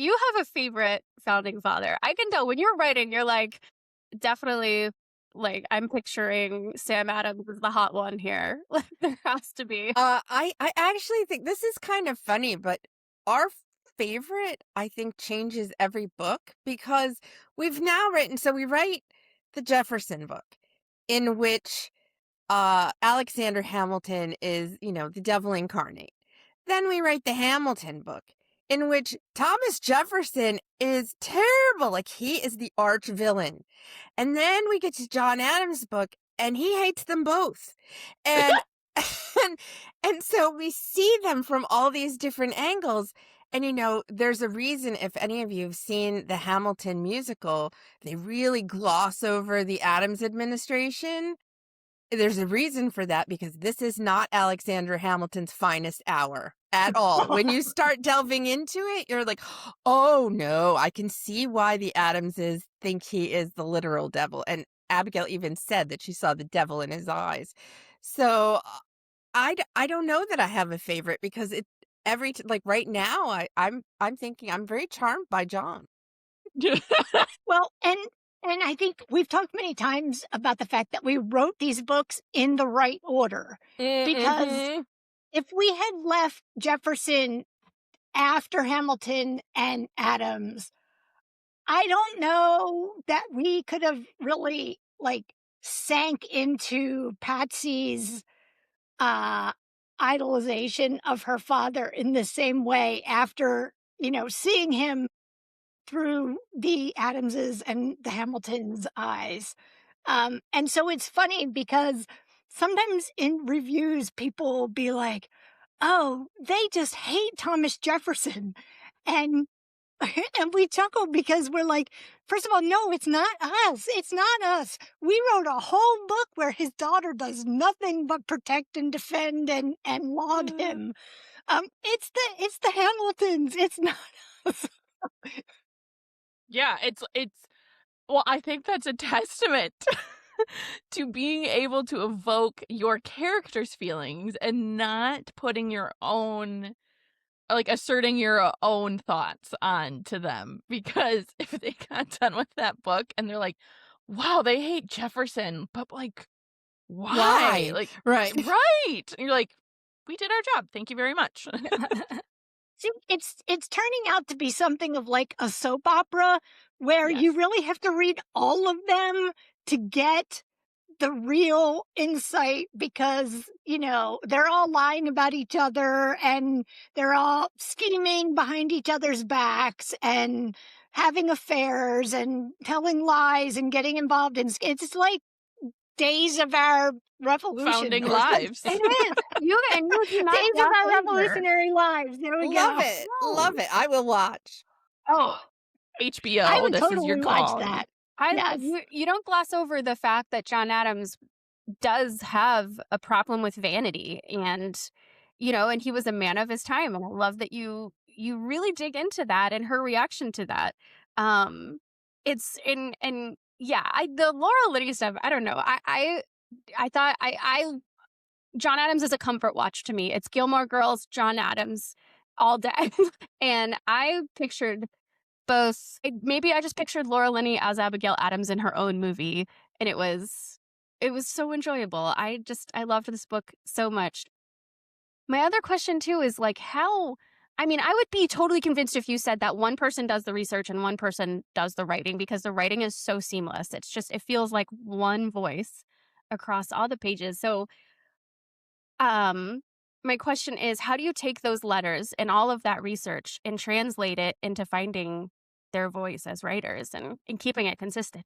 you have a favorite founding father. I can tell when you're writing, you're like, definitely, like, I'm picturing Sam Adams as the hot one here. Like, there has to be. I actually think this is kind of funny, but our favorite, I think, changes every book because we've now written, so we write the Jefferson book in which Alexander Hamilton is, the devil incarnate. Then we write the Hamilton book in which Thomas Jefferson is terrible, like he is the arch villain. And then we get to John Adams' book and he hates them both. And and so we see them from all these different angles. And there's a reason, if any of you have seen the Hamilton musical, they really gloss over the Adams administration. There's a reason for that because this is not Alexander Hamilton's finest hour at all. When you start delving into it, you're like, oh no, I can see why the Adamses think he is the literal devil. And Abigail even said that she saw the devil in his eyes. So I don't know that I have a favorite because like right now I'm thinking I'm very charmed by John. Well, and I think we've talked many times about the fact that we wrote these books in the right order. Because if we had left Jefferson after Hamilton and Adams, I don't know that we could have really, sank into Patsy's idolization of her father in the same way after, seeing him through the Adamses and the Hamiltons' eyes. And so it's funny because sometimes in reviews, people will be like, oh, they just hate Thomas Jefferson. And and we chuckle because we're like, first of all, no, it's not us. It's not us. We wrote a whole book where his daughter does nothing but protect and defend and laud him. It's the Hamiltons. It's not us. Yeah, it's well, I think that's a testament to being able to evoke your character's feelings and not putting your own, like, asserting your own thoughts onto them. Because if they got done with that book and they're like, wow, they hate Jefferson, but like, why? Like, right. And you're like, we did our job. Thank you very much. See, it's turning out to be something of like a soap opera where you really have to read all of them to get the real insight because, they're all lying about each other and they're all scheming behind each other's backs and having affairs and telling lies and getting involved in it's like days of our revolution. Founding lives. It is. You cannot days of our revolutionary lives. There we Love go. it. Love it. I will watch. Oh, HBO, I would this totally is your watch call. that. Yes. You don't gloss over the fact that John Adams does have a problem with vanity and and he was a man of his time, and I love that you really dig into that and her reaction to that. It's and yeah, the Laura Linney stuff, I don't know. I thought John Adams is a comfort watch to me. It's Gilmore Girls, John Adams all day. And I pictured maybe I just pictured Laura Linney as Abigail Adams in her own movie, and it was so enjoyable. I loved this book so much. My other question too is like I would be totally convinced if you said that one person does the research and one person does the writing, because the writing is so seamless. It feels like one voice across all the pages. So my question is, how do you take those letters and all of that research and translate it into finding their voice as writers and keeping it consistent?